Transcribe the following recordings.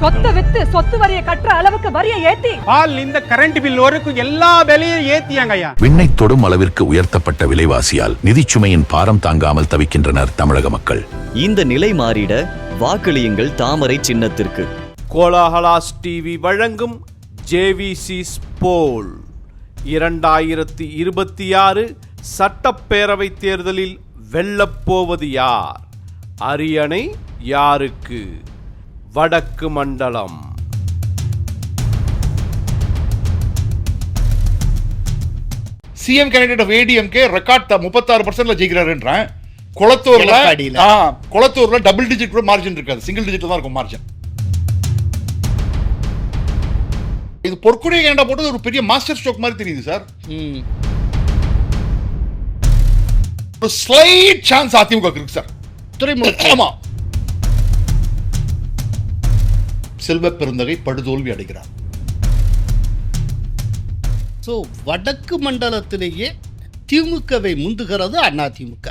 சொத்தை வித்து சொத்து வரிய கட்டுற அளவுக்கு வரிய ஏத்தி பால் இந்த கரண்ட் பில் வரைக்கும் எல்லா விலையும் ஏத்தியாங்க ஐயா. விண்ணை தொடும் அளவிற்கு உயர்த்தப்பட்ட விலைவாசியால் நிதிச்சுமையின் பாரம் தாங்காமல் தவிக்கின்றனர் தமிழக மக்கள். இந்த நிலை மாறிட வாக்களியுங்கள் தாமரை சின்னத்திற்கு. கோலாஹலாஸ் டிவி வழங்கும் ஜேவிசி போல் 2026 சட்டப்பேரவை தேர்தலில் வெல்லப்போவது யார்? அரியணை யாருக்கு? வடக்கு மண்டலம். CM candidate of ADMK record 36% ஜெயிக்கிறாருன்றான். குளத்தூர்ல டபுள் டிஜிட் கூட மார்ஜின் இருக்காது, சிங்கிள் டிஜிட் தான் இருக்கும் மார்ஜின். இது பொற்குடிய கேண்டா போட்டது ஒரு பெரிய மாஸ்டர் ஸ்ட்ரோக் மாதிரி தெரியுது சார். ஒரு ஸ்லைட் சான்ஸ் அதிமுக இருக்கு சார். ஆமா, செல்வ பெருந்தகை படுதோல்வி அடைகிறார். ஸோ வடக்கு மண்டலத்திலேயே திமுகவை முந்துகிறது அதிமுக.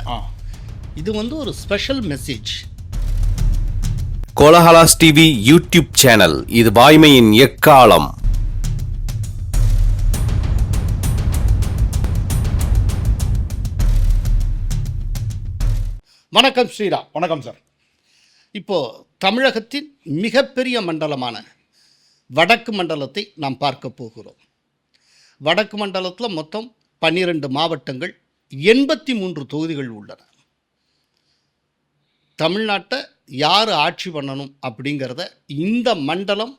இது ஒரு special message. Kolahalas TV YouTube channel, இது வாய்மையின் எக்காலம். வணக்கம் ஸ்ரீராம். வணக்கம் சார். இப்போ தமிழகத்தின் மிகப்பெரிய மண்டலமான வடக்கு மண்டலத்தை நாம் பார்க்க போகிறோம். வடக்கு மண்டலத்தில் மொத்தம் 12 மாவட்டங்கள், 83 தொகுதிகள் உள்ளன. தமிழ்நாட்டை யார் ஆட்சி பண்ணணும் அப்படிங்கிறத இந்த மண்டலம்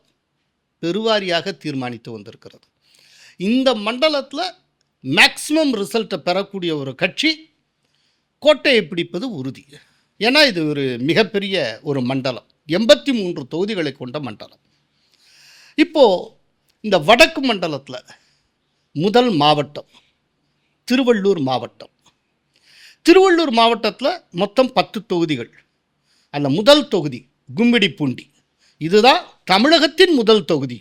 பெருவாரியாக தீர்மானித்து வந்திருக்கிறது. இந்த மண்டலத்தில் மேக்சிமம் ரிசல்ட்டை பெறக்கூடிய ஒரு கட்சி கோட்டையை பிடிப்பது உறுதி. ஏன்னா இது ஒரு மிகப்பெரிய ஒரு மண்டலம், 83 தொகுதிகளை கொண்ட மண்டலம். இப்போது இந்த வடக்கு மண்டலத்தில் முதல் மாவட்டம் திருவள்ளூர் மாவட்டம். திருவள்ளூர் மாவட்டத்தில் மொத்தம் 10 தொகுதிகள். அந்த முதல் தொகுதி கும்மிடிப்பூண்டி. இதுதான் தமிழகத்தின் முதல் தொகுதி,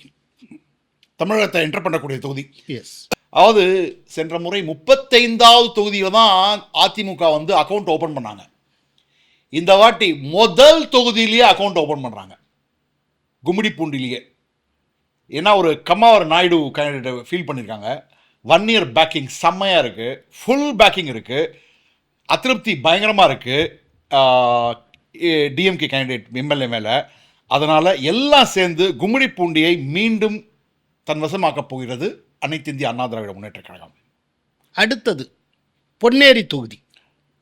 தமிழகத்தை என்டர் பண்ணக்கூடிய தொகுதி. எஸ். அதாவது சென்ற முறை 35வது தொகுதியில் தான் அதிமுக அக்கௌண்ட் ஓப்பன் பண்ணாங்க. இந்த வாட்டி முதல் தொகுதியிலேயே அக்கௌண்ட் ஓப்பன் பண்ணுறாங்க, கும்மிடிப்பூண்டிலேயே. ஏன்னா ஒரு கம்மாவர் நாயுடு கேண்டிடேட் ஃபீல் பண்ணியிருக்காங்க. 1 இயர் பேக்கிங் செம்மையாக இருக்குது, ஃபுல் பேக்கிங் இருக்குது, அதிருப்தி பயங்கரமாக இருக்குது டிஎம்கே கேண்டிடேட் எம்எல்ஏ மேலே. அதனால் எல்லாம் சேர்ந்து கும்மிடிப்பூண்டியை மீண்டும் தன் வசமாக்கப் போகிறது அனைத்து இந்திய அண்ணா திராவிட முன்னேற்ற கழகம். அடுத்தது பொன்னேரி தொகுதி.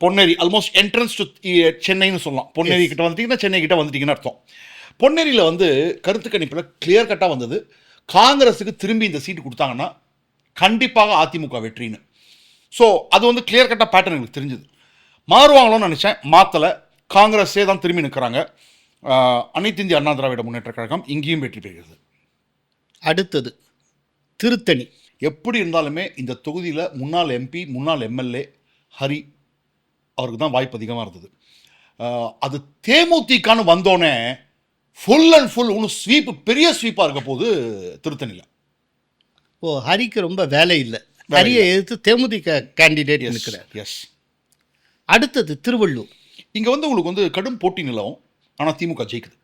பொன்னேரி ஆல்மோஸ்ட் என்ட்ரன்ஸ் டு சென்னைன்னு சொல்லலாம். பொன்னேரி கிட்ட வந்துட்டீங்கன்னா சென்னை கிட்ட வந்துட்டீங்கன்னு அர்த்தம். பொன்னேரியில் கருத்து கணிப்பில் கிளியர் கட்டாக வந்தது, காங்கிரஸுக்கு திரும்பி இந்த சீட்டு கொடுத்தாங்கன்னா கண்டிப்பாக அதிமுக வெற்றின்னு. ஸோ அது கிளியர் கட்டாக பேட்டர்ன் எனக்கு தெரிஞ்சது. மாறுவாங்களோன்னு நினச்சேன், மாற்றலை. காங்கிரஸே தான் திரும்பி நிற்கிறாங்க. அனைத்து இந்திய அண்ணா திராவிட முன்னேற்ற கழகம் இங்கேயும் வெற்றி பெறுகிறது. அடுத்தது திருத்தணி. எப்படி இருந்தாலுமே இந்த தொகுதியில் முன்னாள் எம்பி, முன்னாள் எம்எல்ஏ ஹரி அவருக்கு தான் வாய்ப்பு அதிகமாக இருந்தது. அது தேமுதிகன்னு வந்தோடனே ஃபுல் அண்ட் ஃபுல் இன்னும் ஸ்வீப், பெரிய ஸ்வீப்பாக இருக்க போது திருத்தணியில். ஹரிக்கு ரொம்ப வேலை இல்லை, ஹரியை எதிர்த்து தேமுதிக கேண்டிடேட் இருக்கிறார். எஸ். அடுத்தது திருவள்ளூர். இங்கே உங்களுக்கு கடும் போட்டி நிலவும், ஆனால் திமுக ஜெயிக்குது.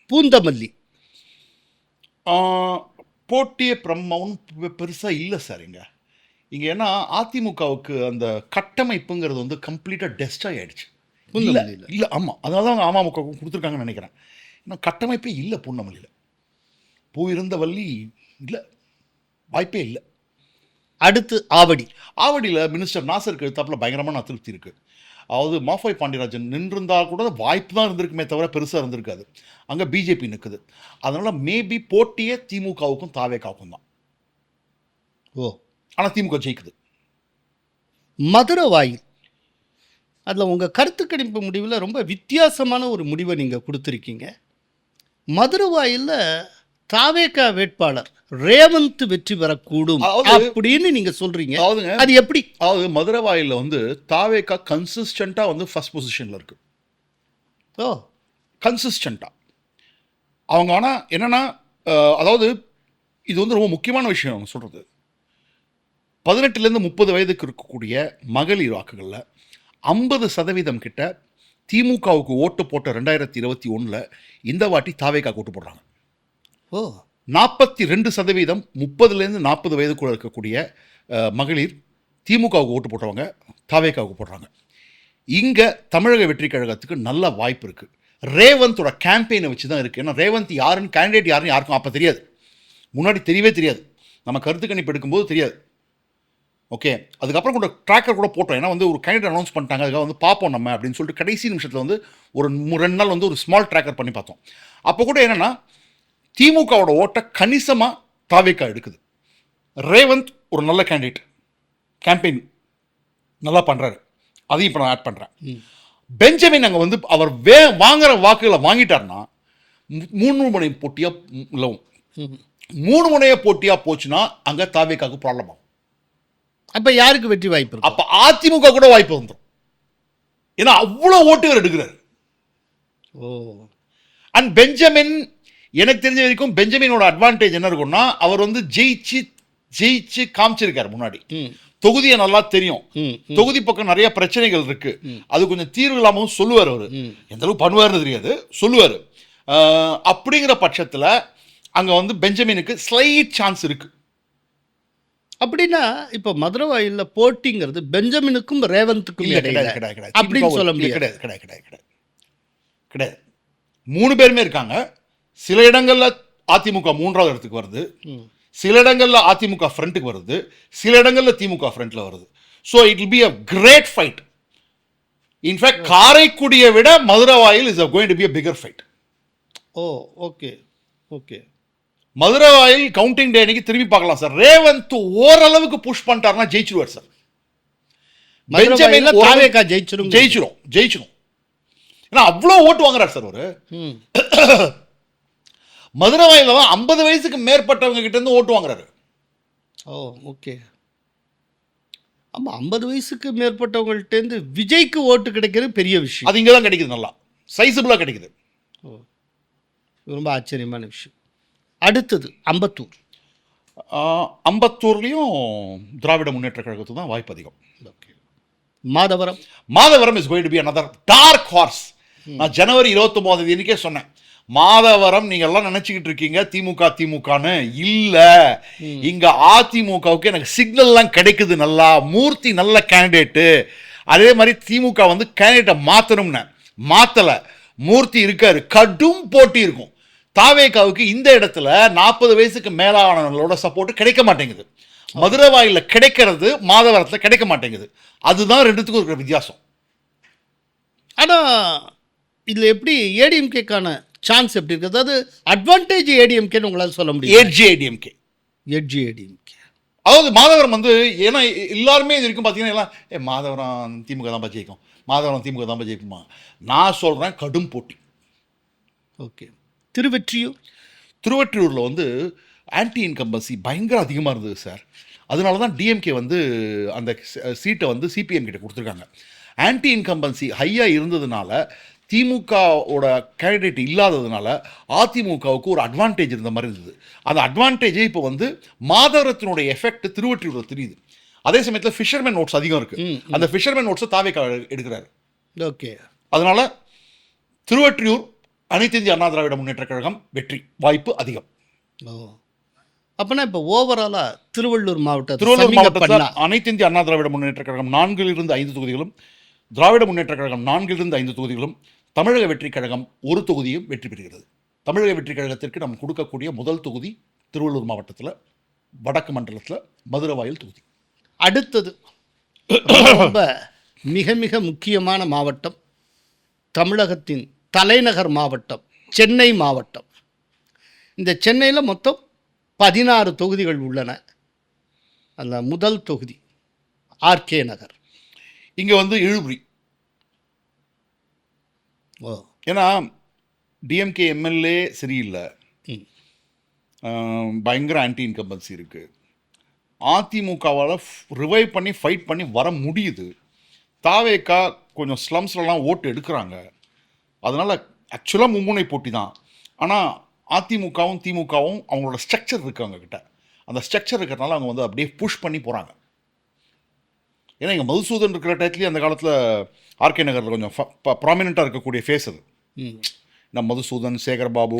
பூந்தமல்லி போட்டியே பிரம்மம் பெருசாக இல்லை சார். இங்கே ஏன்னா அதிமுகவுக்கு அந்த கட்டமைப்புங்கிறது கம்ப்ளீட்டாக டெஸ்டாக ஆகிடுச்சு. இல்லை, ஆமாம், அதனால தான் அவங்க அமமுக கொடுத்துருக்காங்கன்னு நினைக்கிறேன். ஏன்னா கட்டமைப்பே இல்லை பூந்தமல்லியில். பூ இருந்த வள்ளி இல்லை, வாய்ப்பே இல்லை. அடுத்து ஆவடியில் மினிஸ்டர் நாசருக்கு எழுத்தாப்பில் பயங்கரமான அதிருப்தி இருக்குது. அதாவது மாஃபாய் பாண்டியராஜன் நின்றிருந்தால் கூட வாய்ப்பு தான் இருந்திருக்குமே தவிர பெருசாக இருந்திருக்காது. அங்கே பிஜேபி நிற்குது. அதனால் மேபி போட்டியே திமுகவுக்கும் தாவேக்காவுக்கும் தான். ஆனால் திமுக ஜெயிக்குது. மதுரவாயில். அதில் உங்கள் கருத்து கணிப்பு முடிவில் ரொம்ப வித்தியாசமான ஒரு முடிவை நீங்கள் கொடுத்துருக்கீங்க. மதுரவாயிலில் தாவேக்கா வேட்பாளர் ரேவந்த் வெற்றி பெறக்கூடும் அப்படின்னு நீங்க சொல்றீங்க. அது எப்படி? அதாவது மதுரவாயில தாவேக்கா கன்சிஸ்டண்டா ஃபர்ஸ்ட் பொசிஷன்ல இருக்கு. கன்சிஸ்டண்டா அவங்க. ஆனா என்னன்னா, அதாவது இது ரொம்ப முக்கியமான விஷயம் அவங்க சொல்றது. 18 to 30 வயதுக்கு இருக்கக்கூடிய மகளிர் வாக்குகளில் 50% கிட்ட திமுகவுக்கு ஓட்டு போட்ட 2021 இந்த வாட்டி தாவேக்காவுக்கு ஓட்டு போடுறாங்க. ஓ 42% 30லேருந்து 40 வயதுக்குள்ள இருக்கக்கூடிய மகளிர் திமுகவுக்கு ஓட்டு போட்டவங்க தாவேக்காவுக்கு போடுறாங்க. இங்கே தமிழக வெற்றி கழகத்துக்கு நல்ல வாய்ப்பு இருக்குது. ரேவந்தோட கேம்பெயினை வச்சு தான் இருக்குது. ஏன்னா ரேவந்த் யாருன்னு, கேண்டிடேட் யாருன்னு யாருக்கும் அப்போ தெரியாது, முன்னாடி தெரியவே தெரியாது, நம்ம கருத்து கணிப்பு எடுக்கும்போது தெரியாது. ஓகே, அதுக்கப்புறம் கூட ட்ராக்கர் கூட போட்டோம். ஏன்னா வந்து ஒரு கேண்டிடேட் அனௌன்ஸ் பண்ணிட்டாங்க, அதுக்காக வந்து பார்ப்போம் நம்ம அப்படின்னு சொல்லிட்டு கடைசி நிமிஷத்தில் வந்து ஒரு 2 நாள் வந்து ஒரு ஸ்மால் ட்ராக்கர் பண்ணி பார்த்தோம். அப்போ கூட என்னென்னா திமுகவோட ஓட்டை கணிசமாக தாவேக்கா எடுக்குது. ரேவந்த் ஒரு நல்ல கேண்டிடேட், கேம்பெயின் நல்லா பண்ணுறாரு, அதையும் இப்போ நான் ஆட் பண்ணுறேன். பெஞ்சமின் அங்கே வந்து அவர் வாங்குற வாக்குகளை வாங்கிட்டார்னா 3 முனை போட்டியாக இல்லவும் 3 முனைய போட்டியாக போச்சுன்னா அங்கே தாவேக்காவுக்கு ப்ராப்ளம் ஆகும். அப்போ யாருக்கு வெற்றி வாய்ப்பு இருக்கு? அப்போ அதிமுக கூட வாய்ப்பு வந்துடும். ஏன்னா அவ்வளோ ஓட்டுகள் எடுக்கிறார். ஓ அண்ட் பெஞ்சமின், எனக்கு தெரிஞ்ச வரைக்கும் பெஞ்சமினோட அட்வான்டேஜ் என்ன இருக்கும்னா, அவர் வந்து ஜெயிச்சு காமிச்சிருக்காரு முன்னாடி. தொகுதியை நல்லா தெரியும், தொகுதி பக்கம் நிறைய பிரச்சனைகள் இருக்கு, அது கொஞ்சம் தீர்வு இல்லாமல் சொல்லுவார். அவர் எந்த அளவுக்கு பண்ணுவார்னு தெரியாது, சொல்லுவார். அப்படிங்கிற பட்சத்தில் அங்கே வந்து பெஞ்சமினுக்கு ஸ்லைட் சான்ஸ் இருக்கு. அப்படின்னா இப்போ மதுரவாயிலில் போட்டிங்கிறது பெஞ்சமினுக்கும் ரேவந்துக்கும் கிடையாது அப்படின்னு சொல்ல முடியாது. கிடையாது. 3 பேருமே இருக்காங்க. சில இடங்களில் அதிமுக 3வது இடத்துக்கு வருது, சில இடங்களில் அதிமுக ஃப்ரண்ட்டுக்கு வருது, சில இடங்களில் திமுக ஃப்ரண்ட்டில் வருது. So it will be a great fight. In fact காரைக்குடியை விட Maduravoyal is going to be a bigger fight. Oh okay okay. Maduravoyal counting day அன்னைக்கு திரும்பி பார்க்கலாம் சார். ரேவந்த் ஓரளவுக்கு புஷ் பண்ணிட்டாருன்னா ஜெயிச்சிருவார் சார். பெஞ்சமின் தாவேக்கா ஜெயிச்சிரும். ஏன்னா அவ்வளோ ஓட்டு வாங்குறாரு சார் அவரு. மதுரவாயில் 50 வயசுக்கு மேற்பட்டவங்க கிட்ட இருந்து ஓட்டு வாங்குறாரு. ஓ ஓகே. ஆமாம், 50 வயசுக்கு மேற்பட்டவங்கள்ட்டேருந்து விஜய்க்கு ஓட்டு கிடைக்கிறது பெரிய விஷயம். அது இங்கே தான் கிடைக்குது, நல்லா சைஸபிளாக கிடைக்குது. ஓ ரொம்ப ஆச்சரியமான விஷயம். அடுத்தது அம்பத்தூர். அம்பத்தூர்லேயும் திராவிட முன்னேற்ற கழகத்துக்கு தான் வாய்ப்பு அதிகம். Okay. Madhavaram is going to be another dark horse. நான் ஜனவரி 29 தேதிக்கே சொன்னேன், மாதவரம் நீங்க எல்லாம் நினைச்சுக்கிட்டு இருக்கீங்க திமுகன்னு இல்ல, இங்க அதிமுகவுக்கு எனக்கு சிக்னல்லாம் கிடைக்குது, நல்லா மூர்த்தி நல்ல கேண்டிடேட்டு. அதே மாதிரி திமுக வந்து கேண்டிடேட்டை மாத்தணும்னு மாத்தல, மூர்த்தி இருக்காரு, கடும் போட்டி இருக்கும். தாவேக்காவுக்கு இந்த இடத்துல 40 வயசுக்கு மேலானவங்களோட சப்போர்ட் கிடைக்க மாட்டேங்குது. மதுரவாயில் கிடைக்கிறது, மாதவரத்தில் கிடைக்க மாட்டேங்குது. அதுதான் ரெண்டுத்துக்கும் இருக்கிற வித்தியாசம். ஆனால் இதில் எப்படி ஏடிஎம்கேக்கான சான்ஸ் எப்படி இருக்குது? அதாவது அட்வான்டேஜ் ஏடிஎம்கேன்னு உங்களால் சொல்ல முடியும். எட்ஜி ஏடிஎம்கே. அதாவது மாதவரம் வந்து, ஏன்னா எல்லாருமே இது வரைக்கும் பார்த்தீங்கன்னா எல்லாம் மாதவரம் திமுக தான் ஜெயிக்கும், மாதவரம் திமுக தான் ஜெயிக்குமா. நான் சொல்கிறேன் கடும் போட்டி. ஓகே. திருவொற்றியூரில் வந்து ஆன்டி இன்கம்பன்சி பயங்கர அதிகமாக இருந்தது சார். அதனால தான் டிஎம்கே வந்து அந்த சீட்டை வந்து சிபிஎம் கிட்ட கொடுத்துருக்காங்க. ஆன்டி இன்கம்பன்சி ஹையாக இருந்ததுனால, திமுகவோட கேண்டிடேட் இல்லாததுனால அதிமுகவுக்கு ஒரு அட்வான்டேஜ் இருந்த மாதிரி இருந்தது. அந்த அட்வான்டேஜே இப்போ வந்து மாதவரத்தினுடைய எஃபெக்ட் திருவொற்றியூரில் தெரியுது. அதே சமயத்தில் ஃபிஷர்மேன் நோட்ஸ் அதிகம் இருக்குது. அந்த ஃபிஷர்மேன் நோட்ஸை தாவேக்கா எடுக்கிறாரு. ஓகே. அதனால் திருவொற்றியூர் அனைத்து இந்திய அண்ணா திராவிட முன்னேற்ற கழகம் வெற்றி வாய்ப்பு அதிகம். அப்பனா இப்போ ஓவராலாக திருவள்ளூர் மாவட்டத்தில் அனைத்து இந்திய அண்ணா திராவிட முன்னேற்ற கழகம் 4லிருந்து 5 தொகுதிகளும், திராவிட முன்னேற்ற கழகம் 4லிருந்து 5 தொகுதிகளும், தமிழக வெற்றி கழகம் 1 தொகுதியும் வெற்றி பெறுகிறது. தமிழக வெற்றி கழகத்திற்கு நம்ம கொடுக்கக்கூடிய முதல் தொகுதி திருவள்ளூர் மாவட்டத்தில் வடக்கு மண்டலத்தில் மதுரவாயில் தொகுதி. அடுத்தது ரொம்ப மிக மிக முக்கியமான மாவட்டம், தமிழகத்தின் தலைநகர் மாவட்டம் சென்னை மாவட்டம். இந்த சென்னையில் மொத்தம் 16 தொகுதிகள் உள்ளன. அந்த முதல் தொகுதி ஆர்கே நகர். இங்கே வந்து இழுபறி. ஏன்னா டிஎம்கே எம்எல்ஏ சரியில்லை, பயங்கர ஆன்டி இன்கம்பன்சி இருக்குது. அதிமுகவால் ரிவைவ் பண்ணி ஃபைட் பண்ணி வர முடியுது. தாவேக்கா கொஞ்சம் ஸ்லம்ஸ்லாம் ஓட்டு எடுக்கிறாங்க. அதனால் ஆக்சுவலாக மும்முனை போட்டி தான். ஆனால் அதிமுகவும் திமுகவும் அவங்களோட ஸ்ட்ரக்சர் இருக்குது அவங்கக்கிட்ட. அந்த ஸ்ட்ரக்சர் இருக்கிறதுனால அவங்க வந்து அப்படியே புஷ் பண்ணி போகிறாங்க. ஏன்னா இங்கே மதுசூதன் இருக்கிற டயத்துலேயே அந்த காலத்தில் ஆர்கே நகரில் கொஞ்சம் ப்ராமினெண்ட்டாக இருக்கக்கூடிய ஃபேஸ் அது. நம்ம மதுசூதன், சேகர்பாபு,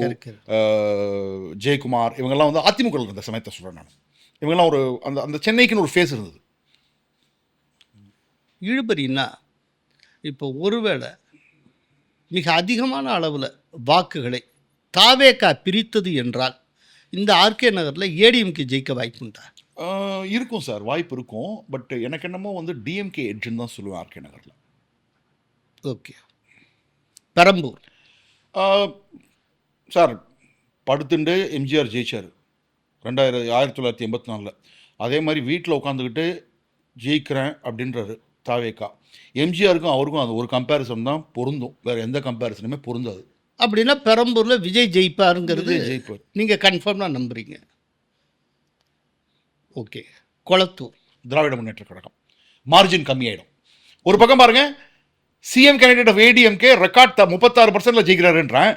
ஜெயக்குமார் இவங்கெல்லாம் வந்து அதிமுக இருந்த சமயத்தை சொல்கிறேன் நான். இவங்கெல்லாம் ஒரு அந்த அந்த சென்னைக்குன்னு ஒரு ஃபேஸ் இருந்தது. இழுபறின்னா இப்போ ஒருவேளை மிக அதிகமான அளவில் வாக்குகளை தாவேகா பிரித்தது என்றால் இந்த ஆர்கே நகரில் ஏடிஎம்கே ஜெயிக்க வாய்ப்புண்டா? இருக்கும் சார், வாய்ப்பு இருக்கும். பட் எனக்கு என்னமோ வந்து டிஎம்கே எட்ஜுன்னு தான் சொல்லுவேன் ஆர்கே நகரில். ஓகே. பெரம்பூர் சார் படுத்துண்டு எம்ஜிஆர் ஜெயிச்சார் 1984. அதே மாதிரி வீட்டில் உட்காந்துக்கிட்டு ஜெயிக்கிறேன் அப்படின்றாரு தாவேகா. எம்ஜிஆருக்கும் அவருக்கும் அது ஒரு கம்பேரிசன் தான் பொருந்தும், வேறு எந்த கம்பேரிசனுமே பொருந்தாது. அப்படின்னா பெரம்பூரில் விஜய் ஜெயிப்பாருங்கிறது ஜெயிப்பார் நீங்கள் கன்ஃபார்மாக நம்புறீங்க? ஓகே. கொளத்தூர் திராவிட முன்னேற்ற கழகம் மார்ஜின் கம்மியாயிடும். ஒரு பக்கம் பாருங்க, CM candidate of ADMK record 36% ஜெயிக்கிறாருன்றேன்.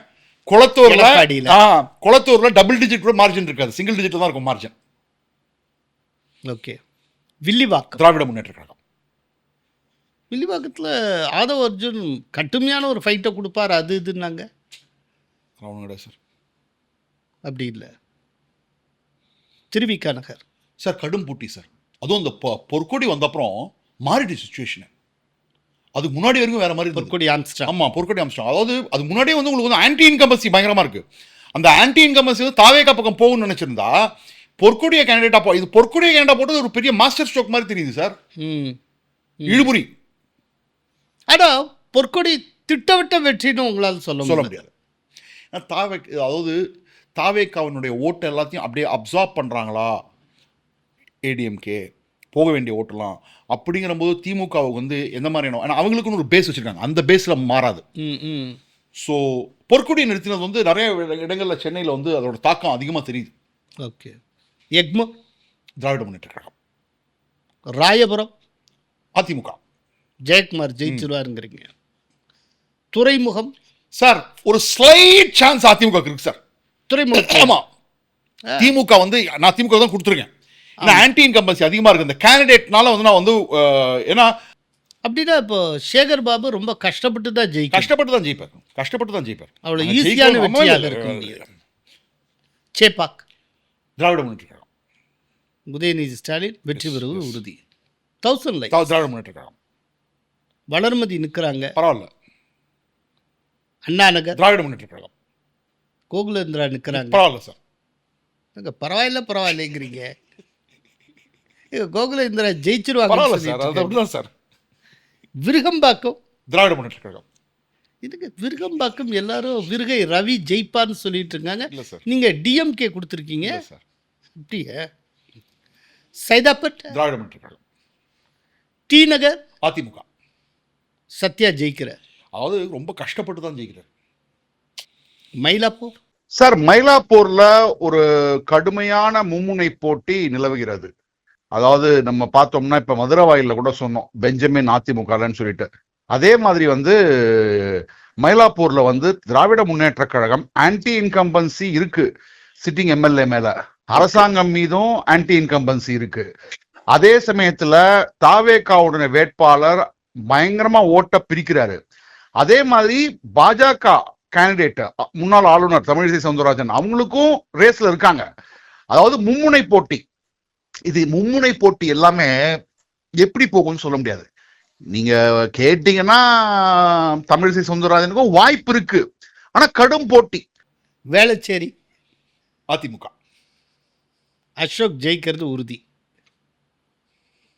கொளத்தூர்ல டபுள் டிஜிட் கூட மார்ஜின் இருக்காது, சிங்கிள் டிஜிட்ல தான் இருக்கும் மார்ஜின். ஓகே. வில்லிவாக்கம் திராவிட முன்னேற்ற கழகம். வில்லிவாக்கத்தில் ஆதவ அர்ஜுன் கடுமையான ஒரு ஃபைட்டை கொடுப்பார், அது இதுன்னாங்க. சார் அப்படி இல்லை. திருவிக்கா நகர் சார் கடும் போட்டி சார். அதுவும் இந்த பொற்கொடி வந்த அப்புறம் மாறிட்டு சுச்சுவேஷன். அதுக்கு முன்னாடி வரைக்கும் வேற மாதிரி பொற்கொடி ஆம்ஸ்டாங். ஆமாம், பொற்கொடி ஆம்ஸ்டாங். அதாவது அது முன்னாடியே வந்து உங்களுக்கு வந்து ஆன்டி இன்கம்பன்சி பயங்கரமாக இருக்குது. அந்த ஆன்டி இன்கம்பன்சி வந்து தாவேகா பக்கம் போகும்னு நினச்சிருந்தா பொற்கொடியை கேண்டிடேட்டாக இது பொற்கொடியை கேண்டிடேட் போட்டது ஒரு பெரிய மாஸ்டர் ஸ்ட்ரோக் மாதிரி தெரியுது சார். இழுபுரி. ஆனால் பொற்கொடி திட்டவட்ட வெற்றின்னு உங்களால் சொல்ல முடியாது. அதாவது தாவேகாவினுடைய ஓட்டு எல்லாத்தையும் அப்படியே அப்சார்ப் பண்ணுறாங்களா ஏடிஎம்கே, போக வேண்டிய ஓட்டெல்லாம் அப்படிங்கிற போது திமுகவுக்கு வந்து எந்த மாதிரியான, ஆனால் அவங்களுக்குன்னு ஒரு பேஸ் வச்சுருக்காங்க, அந்த பேஸில் மாறாது. ஸோ பொற்கொடியை நிறுத்தினது வந்து நிறைய இடங்களில் சென்னையில் வந்து அதோட தாக்கம் அதிகமாக தெரியுது. ஓகே. எக்மோர் திராவிட முன்னேற்ற கழகம். ராயபுரம் அதிமுக ஜெயக்குமார் ஜெயிச்சிருவாருங்கிறீங்க. துறைமுகம் சார் ஒரு ஸ்லைட் சான்ஸ் அதிமுக இருக்கு சார். துறைமுகம் ஆமாம், திமுக வந்து நான் திமுக தான் கொடுத்துருக்கேன். ஆன்டி இன்கம்பன்சி அதிகமாக இருக்குது இந்த கேண்டிடேட்னால வந்து நான் வந்து ஏன்னா அப்படின்னா இப்போ சேகர் பாபு ரொம்ப கஷ்டப்பட்டு தான் கஷ்டப்பட்டு தான் ஜெயிப்பார். அவ்வளோ ஈஸியான வெற்றியாக இருக்க. சேப்பாக் திராவிட முன்னேற்ற கழகம். உதயநிதி ஸ்டாலின் வெற்றி பெறுவது உறுதி. 1000 லைன் திராவிட முன்னேற்ற கழகம். வளர்மதி நிற்கிறாங்க, பரவாயில்ல. அண்ணா நகர் திராவிட முன்னேற்ற கழகம். கோகுலேந்திரா நிற்கிறாங்க, பரவாயில்ல சார். பரவாயில்லைங்கிறீங்க. கோகுலேந்திரா ஜெயிச்சிருவாங்க சார். விருகம்பாக்கம் திராவிட முன்னேற்ற கழகம். இதுக்கு விருகம்பாக்கம் எல்லாரும் விருகை ரவி ஜெயிப்பார்னு சொல்லிட்டு இருக்காங்க. நீங்க டிஎம்கே கொடுத்துருக்கீங்க. அப்படியே சைதாப்பேட் திராவிட முன்னேற்ற கழகம். டி நகர் அதிமுக. சத்யா ஜெயிக்கிறார், அதாவது ரொம்ப கஷ்டப்பட்டு தான் ஜெயிக்கிறார். மயிலாப்பூர் சார், மயிலாப்பூர்ல ஒரு கடுமையான மும்முனை போட்டி நிலவுகிறது. அதாவது நம்ம பார்த்தோம்னா இப்ப மதுரவாயில கூட சொன்னோம் பெஞ்சமின் அதிமுகன்னு சொல்லிட்டு, அதே மாதிரி வந்து மயிலாப்பூர்ல வந்து திராவிட முன்னேற்ற கழகம் ஆன்டி இன்கம்பன்சி இருக்கு. சிட்டிங் எம்எல்ஏ மேல அரசாங்கம் மீதும் ஆன்டி இன்கம்பன்சி இருக்கு. அதே சமயத்துல தாவேகாவுடைய வேட்பாளர் பயங்கரமா ஓட்ட பிரிக்கிறாரு. அதே மாதிரி பாஜக கேண்டிடேட் முன்னாள் ஆளுநர் தமிழிசை சவுந்தரராஜன் அவங்களுக்கும் ரேஸ்ல இருக்காங்க. அதாவது மும்முனை போட்டி. இது மும்முனை போட்டி எல்லாமே எப்படி போகும்னு சொல்ல முடியாது. நீங்க கேட்டீங்கன்னா தமிழிசை சவுந்தரராஜனுக்கும் வாய்ப்பு இருக்கு, ஆனா கடும் போட்டி. வேளச்சேரி அதிமுக. அசோக் ஜெயிக்கிறது உறுதி.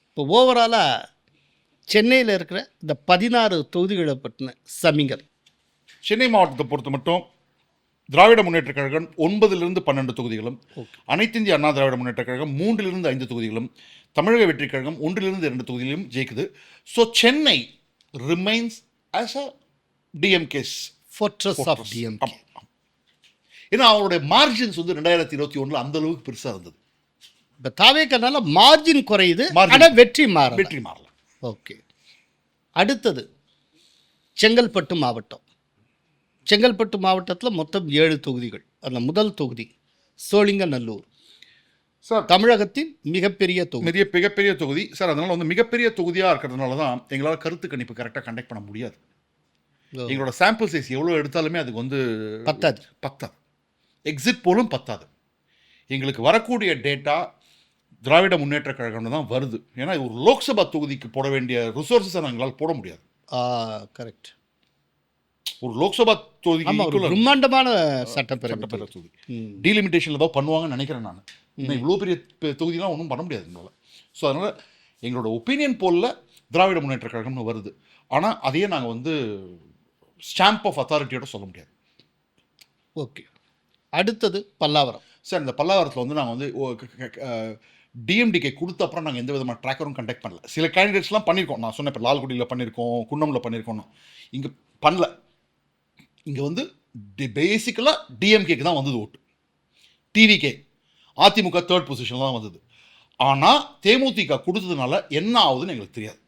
இப்போ ஓவராலா சென்னையில் இருக்கிற இந்த 16 தொகுதிகளை பற்றின சமிங்கல். சென்னை மாவட்டத்தை பொறுத்த மட்டும் திராவிட முன்னேற்ற கழகம் 9லிருந்து 12 தொகுதிகளும், அனைத்து இந்திய அண்ணா திராவிட முன்னேற்ற கழகம் 3லிருந்து 5 தொகுதிகளும், தமிழக வெற்றி கழகம் 1லிருந்து 2 தொகுதிகளிலும் ஜெயிக்குது. So Chennai remains as a DMK's fortress of DMK. ஏன்னா அவருடைய மார்ஜின்ஸ் வந்து 2021 அந்த அளவுக்கு பெருசாக இருந்தது. இப்போ தாவேக்கனால மார்ஜின் குறையுது, ஆனால் வெற்றி மாறல. ஓகே. அடுத்தது செங்கல்பட்டு மாவட்டம். செங்கல்பட்டு மாவட்டத்தில் மொத்தம் 7 தொகுதிகள். அந்த முதல் தொகுதி சோழிங்கநல்லூர். சார் தமிழகத்தின் மிகப்பெரிய தொகுதி. மிகப்பெரிய தொகுதி சார். அதனால வந்து மிகப்பெரிய தொகுதியாக இருக்கிறதுனால தான் எங்களால் கருத்து கணிப்பு கரெக்டாக கண்டக்ட் பண்ண முடியாது. எங்களோட சாம்பிள் சைஸ் எவ்வளோ எடுத்தாலுமே அதுக்கு வந்து பத்தாது. எக்ஸிட் போலும் பத்தாது. எங்களுக்கு வரக்கூடிய டேட்டா திராவிட முன்னேற்ற கழகம் தான் வருது. ஏன்னா ஒரு லோக்சபா தொகுதிக்கு போட வேண்டிய ரிசோர்ஸஸை எங்களால் போட முடியாது. கரெக்ட். ஒரு லோக்சபா தொகுதிக்கு பிரம்மாண்டமான சட்டப்பேரவை தொகுதி டீலிமிட்டேஷனில் ஏதோ பண்ணுவாங்கன்னு நினைக்கிறேன் நான். இவ்வளோ பெரிய தொகுதியெலாம் ஒன்றும் பண்ண முடியாது எங்களால். ஸோ அதனால் எங்களோட ஒப்பீனியன் போலில் திராவிட முன்னேற்ற கழகம்னு வருது. ஆனால் அதையே நாங்கள் வந்து ஸ்டாம்ப் ஆஃப் அத்தாரிட்டியோட சொல்ல முடியாது. ஓகே. அடுத்தது பல்லாவரம். சார் இந்த பல்லாவரத்தில் வந்து நாங்கள் வந்து டிஎம்டிகே கொடுத்த அப்புறம் நாங்கள் எந்த விதமான ட்ராக்கரும் கண்டக்ட் பண்ணல. சில கேண்டிடேட்ஸ்லாம் பண்ணியிருக்கோம். நான் சொன்னேன் இப்போ லால்குடியில் பண்ணியிருக்கோம், குன்னமில் பண்ணியிருக்கோம். இங்கே பண்ணல. இங்கே வந்து பேசிக்கலாக டிஎம்கேக்கு தான் வந்தது ஓட்டு. டிவிகே அதிமுக 3rd பொசிஷனில் தான் வந்தது. ஆனால் தேமுதிக கொடுத்ததுனால என்ன ஆகுதுன்னு எங்களுக்கு தெரியாது.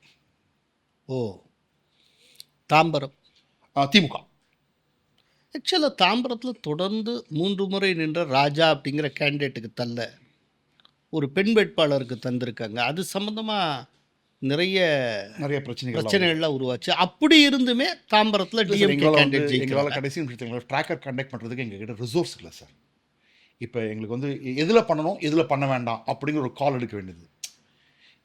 தாம்பரம் திமுக ஆக்சுவலாக தாம்பரத்தில் தொடர்ந்து 3 முறை நின்ற ராஜா அப்படிங்கிற கேண்டிடேட்டுக்கு தள்ள ஒரு பெண் வேட்பாளருக்கு தந்திருக்காங்க. அது சம்மந்தமாக நிறைய பிரச்சனைகள்லாம் உருவாச்சு. அப்படி இருந்துமே தாம்பரத்தில் டிஎம்கே கேண்டிடேட் எங்களால் கடைசி நிமிஷத்தில் ட்ராக்கர் கண்டக்ட் பண்ணுறதுக்கு எங்ககிட்ட ரிசோர்ஸ் இல்லை சார். இப்போ எங்களுக்கு வந்து எதில் பண்ணணும் எதில் பண்ண வேண்டாம் அப்படிங்கிற ஒரு கால் எடுக்க வேண்டியது.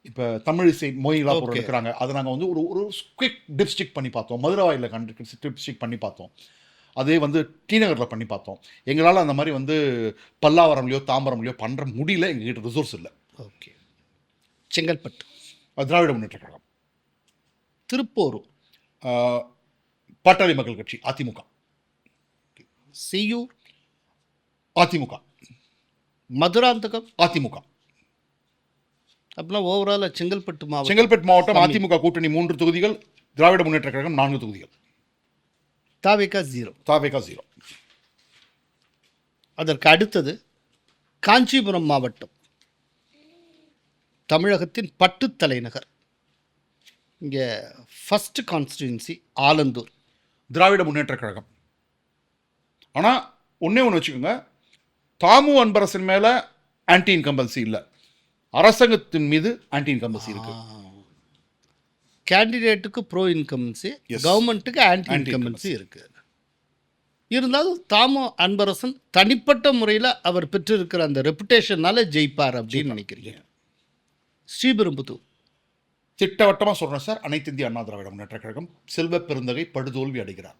இப்போ தமிழிசை மொயிலா போகிற எடுக்கிறாங்க. அதை நாங்கள் வந்து ஒரு குவிக் டிப்ஸ்டிக் பண்ணி பார்த்தோம். மதுரவாயில் டிப்ஸ்டிக் பண்ணி பார்த்தோம். அதே வந்து டிநகரில் பண்ணி பார்த்தோம். எங்களால் அந்த மாதிரி வந்து பல்லாவரம்லையோ தாம்பரம்லையோ பண்ணுற முடியல. எங்ககிட்ட ரிசோர்ஸ் இல்லை. ஓகே. செங்கல்பட்டு திராவிட முன்னேற்ற கழகம். திருப்போரூர் பாட்டாளி மக்கள் கட்சி அதிமுக. செய்யூர் அதிமுக. மதுராந்தகம் அதிமுக. அப்படின்னா ஓவரால் செங்கல்பட்டு மாவட்டம் அதிமுக கூட்டணி 3 தொகுதிகள், திராவிட முன்னேற்ற கழகம் 4 தொகுதிகள். தாவேகா 0. அதற்கு அடுத்தது காஞ்சிபுரம் மாவட்டம், தமிழகத்தின் பட்டு தலைநகர். இங்கே ஃபர்ஸ்ட் கான்ஸ்டிடுவன்சி ஆலந்தூர். திராவிட முன்னேற்ற கழகம். ஆனால் ஒன்றே ஒன்று வச்சுக்கோங்க, தாமு அன்பரசன் மேலே ஆன்டி இன்கம்பன்சி இல்லை, அரசாங்கத்தின் மீது ஆன்டி இன்கம்பன்சி இருக்கு. கேண்டிடேட்டுக்கு ப்ரோ இன்கம்பன்சி, கவர்மெண்ட்டுக்கு ஆன்டி இன்கம்பன்சி இருக்கு. இருந்தாலும் தாமு அன்பரசன் தனிப்பட்ட முறையில் அவர் பெற்றிருக்கிற அந்த ரெப்புடேஷனால ஜெயிப்பார் அப்படின்னு நினைக்கிறீங்க. ஸ்ரீபெரும்புதூர் திட்டவட்டமாக சொல்கிறேன் சார், அனைத்து இந்திய அண்ணா திராவிட முன்னேற்ற கழகம் செல்வ பெருந்தகை படுதோல்வி அடைகிறார்.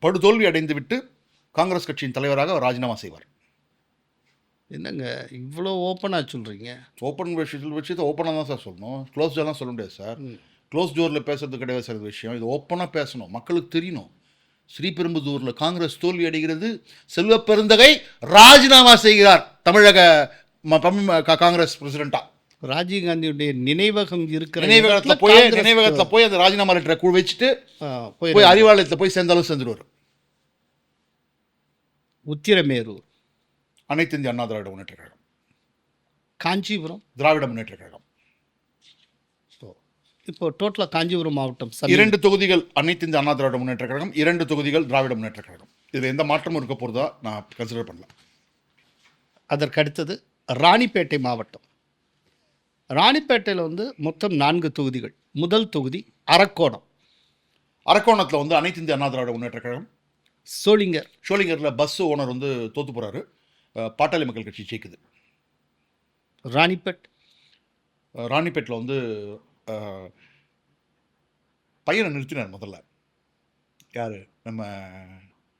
படுதோல்வி அடைந்து விட்டு காங்கிரஸ் கட்சியின் தலைவராக அவர் ராஜினாமா செய்வார். என்னங்க இவ்வளோ ஓப்பனாக சொல்கிறீங்க? ஓப்பன் விஷயத்தை ஓப்பனாக தான் சார் சொல்லணும், க்ளோஸ் டோர்லாம் சொல்ல முடியாது சார். க்ளோஸ் டோரில் பேசுறது கிடையாது சார் விஷயம். இது ஓப்பனாக பேசணும், மக்களுக்கு தெரியணும். ஸ்ரீபெரும்புதூரில் காங்கிரஸ் தோல்வி அடைகிறது, செல்வ பெருந்தகை ராஜினாமா செய்கிறார் தமிழக காங்கிரஸ் பிரசிடென்டா. ராஜீவ்காந்தியுடைய நினைவகம் இருக்கிற நினைவகத்தில் போய் அந்த ராஜினாமா லெட்டரை குழு வச்சுட்டு போய் அறிவாலயத்தில் போய் சேர்ந்தாலும் சேர்ந்துருவார். உத்திரமேரூர் அனைத்து இந்திய அண்ணா திராவிட முன்னேற்ற கழகம். காஞ்சிபுரம் திராவிட முன்னேற்ற கழகம். இப்போ டோட்டலாக காஞ்சிபுரம் மாவட்டம் 2 தொகுதிகள் அனைத்து இந்திய அண்ணா திராவிட முன்னேற்ற கழகம், 2 தொகுதிகள் திராவிட முன்னேற்ற கழகம். இதில் எந்த மாற்றமும் இருக்க போகிறதா நான் கன்சிடர் பண்ணல. அதற்கு அடுத்தது ராணிப்பேட்டை மாவட்டம். ராணிப்பேட்டையில் வந்து மொத்தம் 4 தொகுதிகள். முதல் தொகுதி அரக்கோணம். அரக்கோணத்தில் வந்து அனைத்து இந்திய அண்ணா திராவிட முன்னேற்ற கழகம். ஷோலிங்கரில் பஸ் ஓனர் வந்து தோத்து போகிறாரு, பாட்டாளி மக்கள் கட்சி ஜெயிக்குது. ராணிப்பேட்டில் வந்து பையனை நிறுத்தினார் முதல்ல. யார்? நம்ம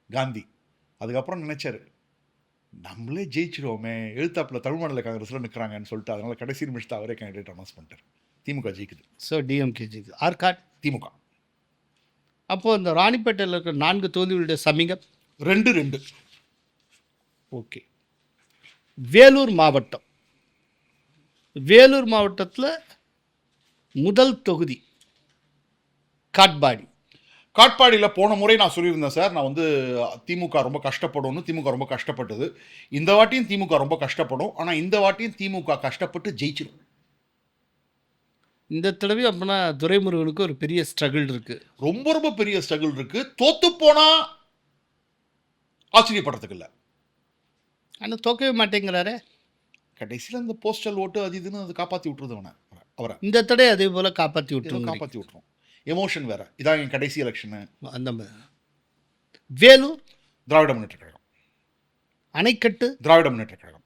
காந்தி. அதுக்கப்புறம் நினைச்சாரு நம்மளே ஜெயிச்சிருவோமே, எழுத்தாப்பில் தமிழ் மாநில காங்கிரஸில் நிற்கிறாங்கன்னு சொல்லிட்டு அதனால் கடைசி நிமிஷத்தை அவரே கேண்டிடேட் அனௌன்ஸ் பண்ணிட்டார். திமுக ஜெயிக்குது. ஸோ டிஎம்கே ஜெயிக்குது. ஆர்காட் திமுக. அப்போது இந்த ராணிப்பேட்டையில் இருக்கிற 4 தொகுதிகளுடைய சமீகம் 2-2. ஓகே. வேலூர் மாவட்டத்தில் முதல் தொகுதி காட்பாடியில் போன முறை நான் சொல்லியிருந்தேன் சார், நான் வந்து திமுக ரொம்ப கஷ்டப்படும். திமுக ரொம்ப கஷ்டப்பட்டது. இந்த வாட்டியும் திமுக ரொம்ப கஷ்டப்படும். ஆனால் இந்த வாட்டியும் திமுக கஷ்டப்பட்டு ஜெயிச்சிடும். இந்த தடவை அப்படின்னா துரைமுருகனுக்கு ஒரு பெரிய ஸ்ட்ரகிள் இருக்குது, ரொம்ப பெரிய ஸ்ட்ரகிள் இருக்குது. தோத்து போனால் ஆச்சரியப்படுறதுக்கு இல்லை. ஆனால் தோக்கவே மாட்டேங்கிறாரே. கடைசியில் அந்த போஸ்டல் ஓட்டு அது இதுன்னு அது காப்பாற்றி விட்டுருது அவரை இந்த தடவை அதே போல் காப்பாற்றி விட்டுருங்க. காப்பாற்றி விட்டுரும். எமோஷன் வேற. இதான் என் கடைசி எலெக்ஷனு. அந்த வேலூர் திராவிட முன்னேற்ற கழகம். அணைக்கட்டு திராவிட முன்னேற்ற கழகம்.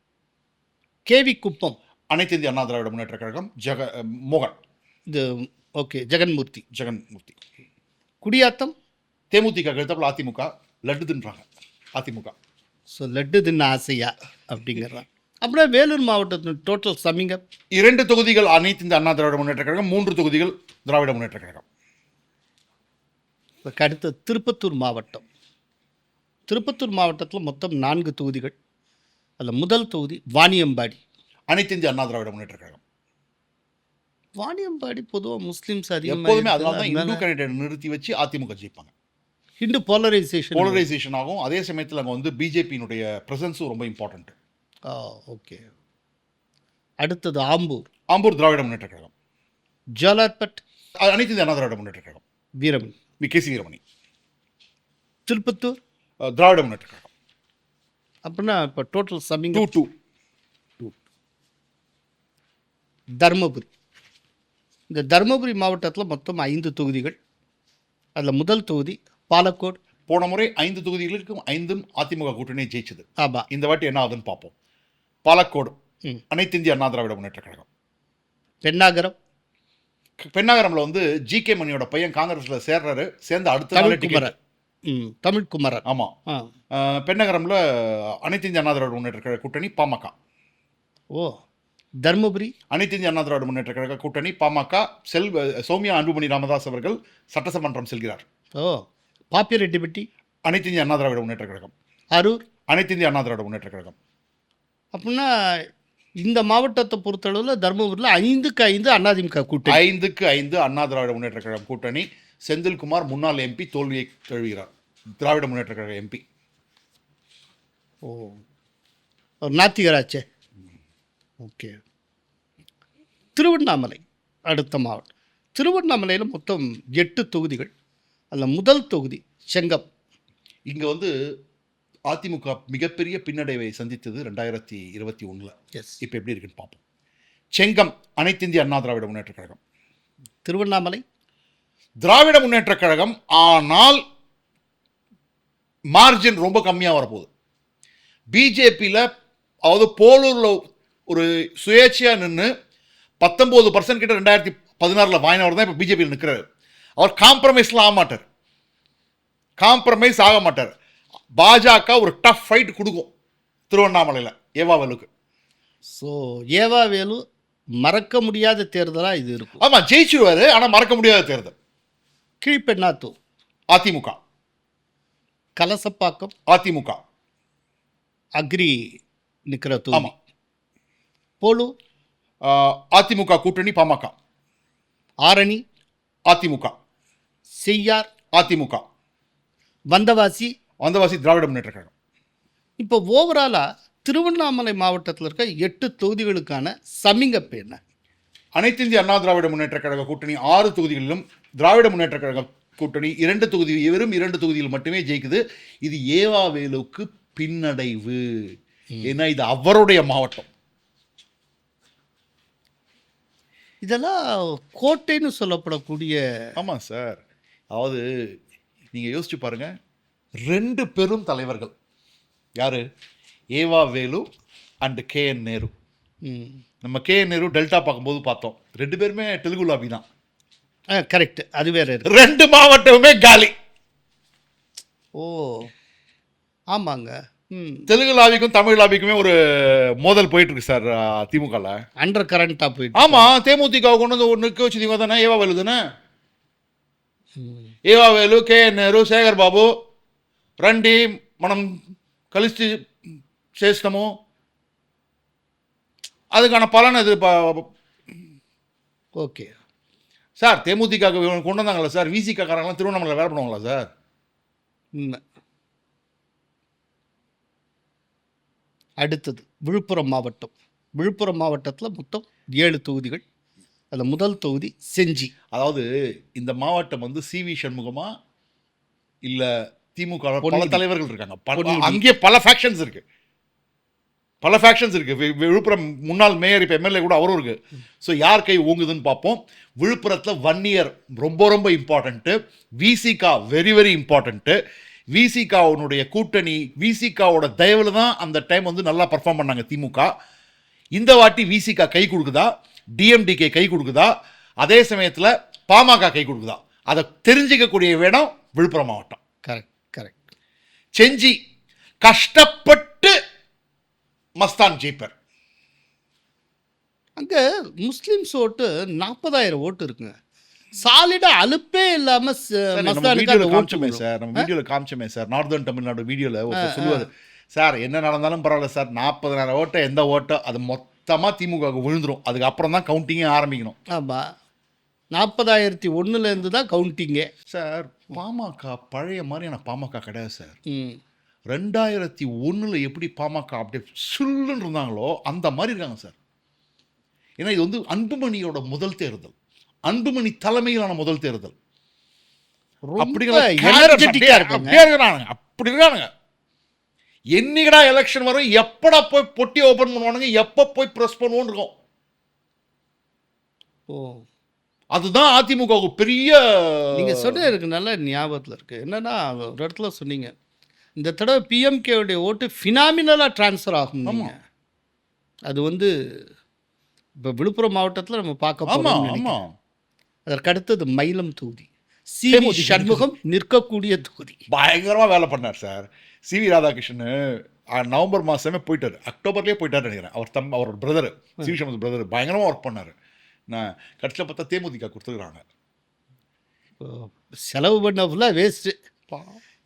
கேவி குப்பம் அனைத்து இந்திய அண்ணா திராவிட முன்னேற்ற கழகம். மோகன் இது ஓகே ஜெகன்மூர்த்தி. குடியாத்தம் தேமுதிக கழுத்தப்பில் அதிமுக லட்டு தின்றாங்க. அதிமுக ஸோ லட்டு தின்ன ஆசையா அப்படிங்கிறான். அப்புறம் வேலூர் மாவட்டத்தின் டோட்டல் சமிங்க 2 தொகுதிகள் அனைத்து இந்த அண்ணா திராவிட முன்னேற்ற கழகம், 3 தொகுதிகள் திராவிட முன்னேற்ற கழகம். இப்போ அடுத்த திருப்பத்தூர் மாவட்டம். திருப்பத்தூர் மாவட்டத்தில் மொத்தம் 4 தொகுதிகள். அதில் முதல் தொகுதி வாணியம்பாடி. அனைத்து இந்திய அண்ணா திராவிட முன்னேற்ற கழகம். வாணியம்பாடி பொதுவாக முஸ்லீம்ஸ் எப்போதுமே அதனால தான் இந்து கேண்டிடேட் நிறுத்தி வச்சு அதிமுக ஜெயிப்பாங்க. ஹிந்து போலரைசேஷன் ஆகும். அதே சமயத்தில் அங்கே வந்து பிஜேபியினுடைய ப்ரெசன்ஸும் ரொம்ப இம்பார்ட்டன்ட். ஓகே. அடுத்தது ஆம்பூர் திராவிட முன்னேற்ற கழகம். ஜாலார்பட் அனைத்து இந்திய அண்ணா திராவிட முன்னேற்ற கழகம். வீரமணி கேசி வீரமணி. திருப்பத்தூர் திராவிட முன்னேற்ற கழகம். அப்படின்னா இப்போ டோட்டல் சமிங்க 2. தருமபுரி. இந்த தருமபுரி மாவட்டத்தில் மொத்தம் 5 தொகுதிகள். அதில் முதல் தொகுதி பாலக்கோடு. போன முறை 5 தொகுதிகளுக்கும் 5 அதிமுக கூட்டணி ஜெயிச்சது. ஆமாம். இந்த வாட்டி என்ன ஆகுதுன்னு பார்ப்போம். பாலக்கோடு அனைத்து இந்திய அண்ணா திராவிட முன்னேற்ற கழகம். பெண்ணாகரம்ல வந்து ஜி.கே. மணியோட பையன் காங்கிரஸில் சேர்றாரு. சேர்ந்த அடுத்த தமிழ்குமரன். ஆமாம். பெண்ணகரம்ல அனைத்து இந்திய அண்ணா திராவிட முன்னேற்ற கழக கூட்டணி பாமக. தர்மபுரி அனைத்து இந்திய அண்ணா திராவிட முன்னேற்ற கழக கூட்டணி பாமக. சௌமியா அன்புமணி ராமதாஸ் அவர்கள் சட்டசமன்றம் செல்கிறார். பாப்பிரெட்டிப்பட்டி அனைத்து இந்திய அண்ணா திராவிட முன்னேற்ற கழகம். அரூர் அனைத்து இந்திய அண்ணா திராவிட முன்னேற்ற கழகம். அப்படின்னா இந்த மாவட்டத்தை பொறுத்தளவில் தர்மபுரியில் 5க்கு 5 அதிமுக கூட்டணி. 5க்கு 5 அண்ணா திராவிட முன்னேற்ற கழகம் கூட்டணி. செந்தில்குமார் முன்னாள் எம்பி தோல்வியை தழுவுகிறார். திராவிட முன்னேற்ற கழக எம்பி. நாத்திகராச்சே. ஓகே. திருவண்ணாமலை அடுத்த மாவட்டம். திருவண்ணாமலையில் மொத்தம் 8 தொகுதிகள். அதில் முதல் தொகுதி செங்கம். இங்கே வந்து அதிமுக மிகப்பெரிய பின்னடைவை சந்தித்தது 2021. இப்போ எப்படி இருக்குன்னு பார்ப்போம். செங்கம் அனைத்து இந்திய அண்ணா திராவிட முன்னேற்ற கழகம். திருவண்ணாமலை திராவிட முன்னேற்ற கழகம். ஆனால் மார்ஜின் ரொம்ப கம்மியாக வரப்போகுது. பிஜேபியில் அதாவது போலூரில் ஒரு சுயேட்சையாக நின்று 19% கிட்ட 2016 வாங்கினவர் தான் இப்போ பிஜேபியில் நிற்கிறார். அவர் காம்ப்ரமைஸ்லாம் ஆக மாட்டார். பாஜக ஒரு டஃப் ஃபைட் கொடுக்கும் திருவண்ணாமலையில் ஏவாவேலுக்கு. ஸோ ஏவாவேலு மறக்க முடியாத தேர்தலாக இது இருக்கும். ஆமாம், ஜெயிச்சிருவார். ஆனால் மறக்க முடியாத தேர்தல். கீழ்பெண்ணாத்தூர் அதிமுக. கலசப்பாக்கம் அதிமுக. அக்ரி நிற்கிற தூர். ஆமாம். போலூர் அதிமுக கூட்டணி பாமக. ஆரணி அதிமுக. செய்யார் அதிமுக. வந்தவாசி திராவிட முன்னேற்ற கழகம். இப்போ ஓவராலாக திருவண்ணாமலை மாவட்டத்தில் இருக்க 8 தொகுதிகளுக்கான சமிங்கப்பு என்ன? அனைத்து இந்திய அண்ணா திராவிட முன்னேற்ற கழக கூட்டணி 6 தொகுதிகளிலும், திராவிட முன்னேற்ற கழக கூட்டணி 2 தொகுதி, வெறும் 2 தொகுதியில் மட்டுமே ஜெயிக்குது. இது ஏவாவேலுக்கு பின்னடைவு. ஏன்னா இது அவருடைய மாவட்டம். இதெல்லாம் கோட்டைன்னு சொல்லப்படக்கூடிய. ஆமாம் சார். அதாவது நீங்கள் யோசிச்சு பாருங்க, 2 பெரும் தலைவர்கள் யாரு? EV Velu and KN Nehru. நம்ம KN நேரு டெல்டா பார்க்கும்போது பார்த்தோம், 2 பேருமே தெலுங்கு லாபி தான். கரெக்ட், அது வேற. 2 மாவட்டமுமே காலி. ஆமாங்க. தெலுங்கு லாபிக்கும் தமிழ் லாபிக்குமே ஒரு மோதல் போயிட்டு இருக்கு சார் திமுகல. அண்டர் கரண்டா போயிட்டு. ஆமா, தேமுதிக கொண்டு வந்து ஒரு நிற்க வச்சு தானே ஏவாவேலு தானே. ఏవావేలు, KN நேரு, சேகர் பாபு రండి మనం కలిసి చేస్తాము. அதுக்கான பலன் இது. ஓகே சார், தேமுதிக கொண்டு வந்தாங்களா சார்? விசிக காரங்களாம் திருவண்ணாமலை வேலை பண்ணுவாங்களா சார்? அடுத்தது விழுப்புரம் மாவட்டம். விழுப்புரம் மாவட்டத்தில் மொத்தம் 7 தொகுதிகள். அதில் முதல் தொகுதி செஞ்சி. அதாவது இந்த மாவட்டம் வந்து CV சண்முகமா இல்லை திமுக பல தலைவர்கள் இருக்காங்க. அங்கே பல ஃபேக்ஷன்ஸ் இருக்கு. பல ஃபேக்ஷன்ஸ் இருக்குது. விழுப்புரம் முன்னாள் மேயர் இப்போ எம்எல்ஏ கூட அவரும் இருக்குது. ஸோ யார் கை ஓங்குதுன்னு பார்ப்போம். விழுப்புரத்தில் 1 இயர் ரொம்ப ரொம்ப important. Visika very very important. விசிகாவுடைய கூட்டணி, விசிகாவோட தயவில் தான் அந்த டைம் வந்து நல்லா பர்ஃபார்ம் பண்ணாங்க திமுக. இந்த வாட்டி விசிகா கை கொடுக்குதா, டிஎம்டிகே கை கொடுக்குதா, அதே சமயத்தில் பாமக கை கொடுக்குதா, அதை தெரிஞ்சிக்கக்கூடிய இடம் விழுப்புரம் மாவட்டம். Correct correct. செஞ்சி கஷ்டப்பட்டு மஸ்தான் ஜெயிப்பர். அங்கே முஸ்லீம்ஸ் ஓட்டு 40,000 ஓட்டு இருக்குங்க. சாலிடா அலுப்பே இல்லாம காமிச்சோமே சார், நம்ம வீடியோல காமிச்சோமே சார், நார்தர்ன் தமிழ்நாடு வீடியோல ஒருத்தர் சொல்லுவாரு, சார் என்ன நடந்தாலும் பரவாயில்ல சார், 40,000 ஓட்டை எந்த ஓட்டோ அது மொத்தமாக திமுக விழுந்துரும், அதுக்கப்புறம் தான் கவுண்டிங்கே ஆரம்பிக்கணும். ஆமாம், 40,001 தான் கவுண்டிங்கே. சார் பாமக பழைய மாதிரியான பாமக கிடையாது சார். 2001 எப்படி பாமக அப்படியே சுல்லுன்னு இருந்தாங்களோ அந்த மாதிரி இருக்காங்க சார். ஏன்னா இது வந்து அன்புமணியோட முதல் தேர்தல், அன்புமணி தலைமையிலான முதல் தேர்தல். அப்படி இருக்கானுங்க. என்னைக்கடா எலெக்ஷன் வரும், எப்படா போய் பொட்டி ஓபன் பண்ணுவானுங்க, எப்ப போய் பிரஸ் பண்ணுவோன்னு இருக்கும். அதுதான் அதிமுக பெரிய. நீங்க சொன்ன எனக்கு நல்ல ஞாபகத்தில் இருக்கு. என்னன்னா ஒரு இடத்துல சொன்னீங்க, இந்த தடவை பிஎம்கேவுடைய ஓட்டு ஃபினாமினலாக ட்ரான்ஸ்ஃபர் ஆகும். அது வந்து இப்போ விழுப்புரம் மாவட்டத்தில் நம்ம பார்க்க போகிறோம். அதற்கு அடுத்தது மயிலம் தொகுதி, சிவி சண்முகம் நிற்கக்கூடிய தொகுதி. பயங்கரமாக வேலை பண்ணார் சார் சிவி ராதாகிருஷ்ணன். நவம்பர் மாதமே போயிட்டார், அக்டோபர்லேயே போயிட்டார் நினைக்கிறேன். அவரோட பிரதர் சிவி சண்முகம் பிரதர் பயங்கரமாக ஒர்க் பண்ணார். நான் கடைசியில் பார்த்தா தேமுதிக கொடுத்துருக்குறாங்க. செலவு பண்ண ஃபுல்லாக வேஸ்ட்டு.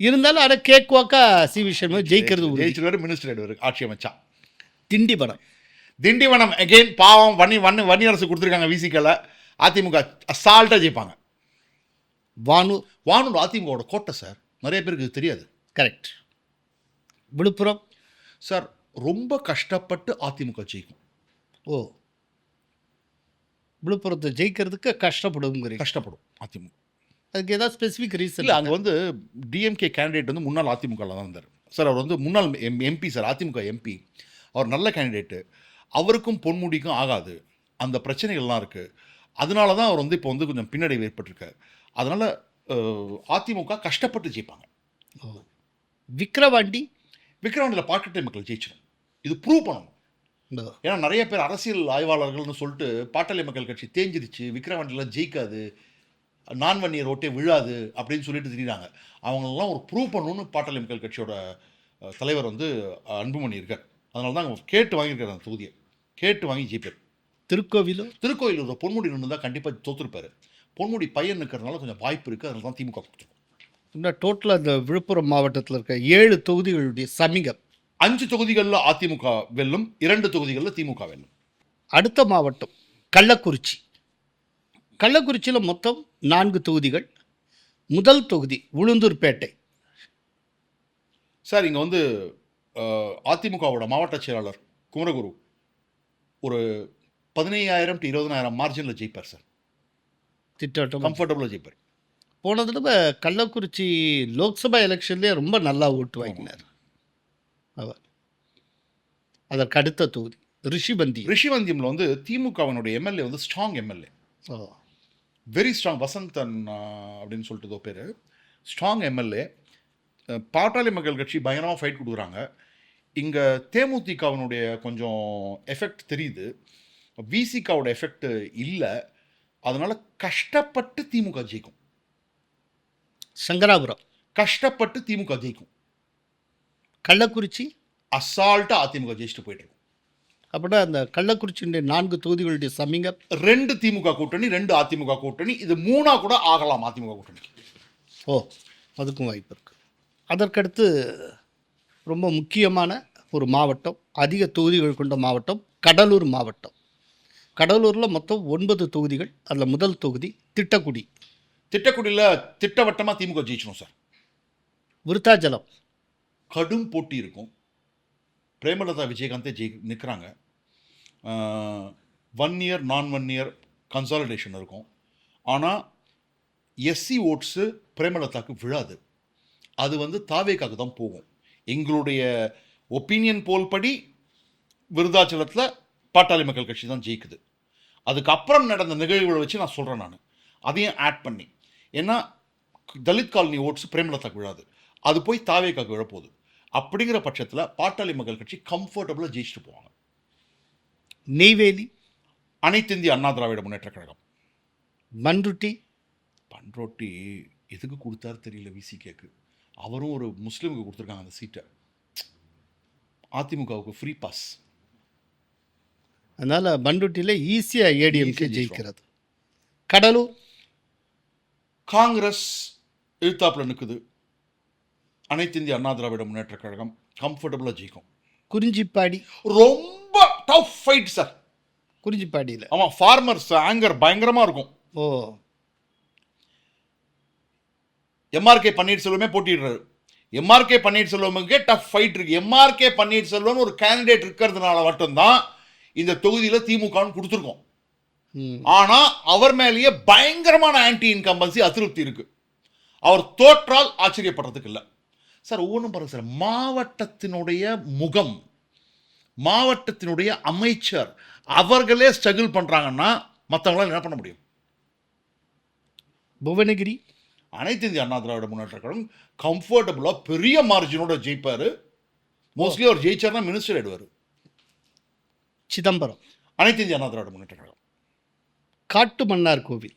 இருந்தாலும் அதை கேக் வாக்கா சிவி சண்முகம் ஜெயிச்சிருவாரு, மினிஸ்டர் ஆயிடுவார், ஆட்சி அமைச்சா. திண்டிவனம் அகெயின் பாவம் வன்னி அரசு கொடுத்துருக்காங்க விசிகல. அதிமுக அசால்ட்டாக ஜெயிப்பாங்க. வானூர் அதிமுகவோட கோட்டை சார், நிறைய பேருக்கு தெரியாது. கரெக்ட். விழுப்புரம் சார் ரொம்ப கஷ்டப்பட்டு அதிமுக ஜெயிக்கும். விழுப்புரத்தை ஜெயிக்கிறதுக்கு கஷ்டப்படும் அதிமுக. அதுக்கு ஏதாவது ஸ்பெசிஃபிக் ரீசன் இல்லை, அங்கே வந்து டிஎம்கே கேண்டிடேட் வந்து முன்னாள் அதிமுகவில் தான் இருந்தார் சார். அவர் வந்து முன்னாள் எம்பி சார், அதிமுக எம்பி. அவர் நல்ல கேண்டிடேட்டு. அவருக்கும் பொன்முடிக்கும் ஆகாது, அந்த பிரச்சனைகள்லாம் இருக்குது. அதனால தான் அவர் வந்து இப்போ வந்து கொஞ்சம் பின்னடைவு ஏற்பட்டிருக்காரு. அதனால் அதிமுக கஷ்டப்பட்டு ஜெயிப்பாங்க. விக்கிரவாண்டியில் பாட்டாளி மக்கள் ஜெயிச்சிடும், இது ப்ரூவ் பண்ணணும். ஏன்னா நிறைய பேர் அரசியல் ஆய்வாளர்கள்னு சொல்லிட்டு பாட்டாளி மக்கள் கட்சி தேஞ்சிருச்சு, விக்கிரவாண்டியில் ஜெயிக்காது, நான்வன்னியர் ஓட்டே விழாது அப்படின்னு சொல்லிட்டு தெரியுறாங்க. அவங்களெல்லாம் ஒரு ப்ரூவ் பண்ணணும்னு பாட்டாளி மக்கள் கட்சியோட தலைவர் வந்து அன்புமணி இருக்கார். அதனால தான் அவங்க கேட்டு வாங்கியிருக்காரு, அந்த தொகுதியை கேட்டு வாங்கி ஜெயிப்பார். திருக்கோயிலூர் பொன்முடி நின்று தான் கண்டிப்பாக தோற்றுருப்பார். பொன்முடி பையன் இருக்கிறதுனால கொஞ்சம் வாய்ப்பு இருக்குது, அதனால தான் திமுக கொடுத்துருக்கோம். இன்னும் டோட்டலாக இந்த விழுப்புரம் மாவட்டத்தில் இருக்க 7 தொகுதிகளுடைய சமீகம் 5 தொகுதிகளில் அதிமுக வெல்லும், 2 தொகுதிகளில் திமுக வெல்லும். அடுத்த மாவட்டம் கள்ளக்குறிச்சியில் மொத்தம் 4 தொகுதிகள். முதல் தொகுதி உளுந்தூர்பேட்டை. சார் இங்கே வந்து அதிமுகவோட மாவட்ட செயலாளர் குமரகுரு ஒரு 15,000 to 20,000 மார்ஜினில் ஜெயிப்பார் சார். திட்டம் கம்ஃபர்டபுளாக ஜெயிப்பார். போன தடவை கள்ளக்குறிச்சி லோக்சபா எலெக்ஷன்லேயே ரொம்ப நல்லா ஓட்டு வாங்கினார் அவர். அதற்கு அடுத்த தொகுதி ரிஷிவந்தியமில் வந்து திமுகவினுடைய எம்எல்ஏ வந்து strong MLA, very strong. Vasanthan அப்படின்னு சொல்லிட்டு பேர், ஸ்ட்ராங் எம்எல்ஏ. பாட்டாளி மக்கள் கட்சி பயங்கரமாக ஃபைட் கொடுக்குறாங்க. இங்கே தேமுதிகவினுடைய கொஞ்சம் எஃபெக்ட் தெரியுது, விசிகாவோட எஃபெக்ட் இல்லை. அதனால் கஷ்டப்பட்டு திமுக ஜெயிக்கும். சங்கராபுரம் கஷ்டப்பட்டு திமுக ஜெயிக்கும். கள்ளக்குறிச்சி அசால்ட்டாக அதிமுக ஜெயிச்சுட்டு போயிட்டு இருக்கும். அப்படின்னா அந்த கள்ளக்குறிச்சியுடைய 4 தொகுதிகளுடைய சமீகம் 2 திமுக கூட்டணி, 2 அதிமுக கூட்டணி, இது 3 கூட ஆகலாம் அதிமுக கூட்டணி. அதுக்கும் வாய்ப்பு இருக்குது. அதற்கடுத்து ரொம்ப முக்கியமான ஒரு மாவட்டம், அதிக தொகுதிகள் கொண்ட மாவட்டம் கடலூர் மாவட்டம். கடலூரில் மொத்தம் 9 தொகுதிகள். அதில் முதல் தொகுதி திட்டக்குடியில் திட்டவட்டமாக திமுக ஜெயிச்சணும் சார். விருத்தாச்சலம் கடும் போட்டி இருக்கும். பிரேமலதா விஜயகாந்தே நிற்கிறாங்க. 1 இயர் நான்-1 இயர் கன்சாலிடேஷன் இருக்கும். ஆனால் எஸ்சி ஓட்ஸு பிரேமலதாக்கு விழாது, அது வந்து தாவேக்காக்கு தான் போகும். எங்களுடைய ஒப்பீனியன் போல் படி விருதாச்சலத்தில் பாட்டாளி மக்கள் கட்சி தான் ஜெயிக்குது. அதுக்கப்புறம் நடந்த நிகழ்வுகளை வச்சு நான் சொல்கிறேன். நான் அதையும் ஆட் பண்ணி, ஏன்னா தலித் காலனி ஓட்ஸ் பிரேமலதாக்கு விழாது, அது போய் தாவேக்காக்கு விழப்போகுது. அப்படிங்கிற பட்சத்தில் பாட்டாளி மக்கள் கட்சி கம்ஃபர்டபுளாக ஜெயிச்சுட்டு போவாங்க. நெய்வேலி அனைத்து இந்திய அண்ணா திராவிட முன்னேற்ற கழகம். பண்ரோட்டி எதுக்கு கொடுத்தாரு தெரியல விசிகேக்கு. அவரும் ஒரு முஸ்லீமுக்கு கொடுத்துருக்காங்க அந்த சீட்டை. அதிமுகவுக்கு ஃப்ரீ பாஸ். அதனால் பண்ருட்டியில் ஈஸியாக ஏடிஎம்கே ஜெயிக்கிறது. கடலூர் காங்கிரஸ் எழுத்தாப்புல நிற்குது. அனைத்து இந்திய அண்ணா திராவிட முன்னேற்ற கழகம் கம்ஃபர்டபுளாக ஜெயிக்கும். குறிஞ்சிப்பாடி ரொம்ப டஃப் ஃபைட் சார் குறிஞ்சிப்பாடியில். ஆமாம், ஃபார்மர்ஸ் ஆங்கர் பயங்கரமாக இருக்கும். ஓ, எம்ஆர்கே பன்னீர்செல்வமே போட்டிடுறாரு. எம்ஆர்கே பன்னீர்செல்வமுக்கே டஃப் ஃபைட் இருக்கு. எம்ஆர்கே பன்னீர்செல்வம் ஒரு கேண்டிடேட் இருக்கிறதுனால மட்டும்தான் இந்த தொகுதியில் திமுகன்னு கொடுத்துருக்கோம். ஆனால் அவர் மேலேயே பயங்கரமான ஆன்டி இன்கம்பன்சி அதிருப்தி இருக்கு. அவர் தோற்றால் ஆச்சரியப்படுறதுக்கு இல்லை சார். ஒவ்வொன்றும் பாருங்க சார், மாவட்டத்தினுடைய முகம், மாவட்டத்தினுடைய அமைச்சர் அவர்களே ஸ்ட்ரகிள் பண்ணுறாங்கன்னா மற்றவங்களால் என்ன பண்ண முடியும்? புவனகிரி அனைத்து இந்திய அண்ணா திராவிட முன்னேற்ற கழகம் கம்ஃபர்டபுளாக பெரிய மார்ஜினோட ஜெயிப்பார். மோஸ்ட்லி அவர் ஜெயிச்சார்னா மினிஸ்டர் ஆயிடுவார். சிதம்பரம் அனைத்து இந்திய அண்ணா திராவிட முன்னேற்ற கழகம். காட்டு மன்னார் கோவில்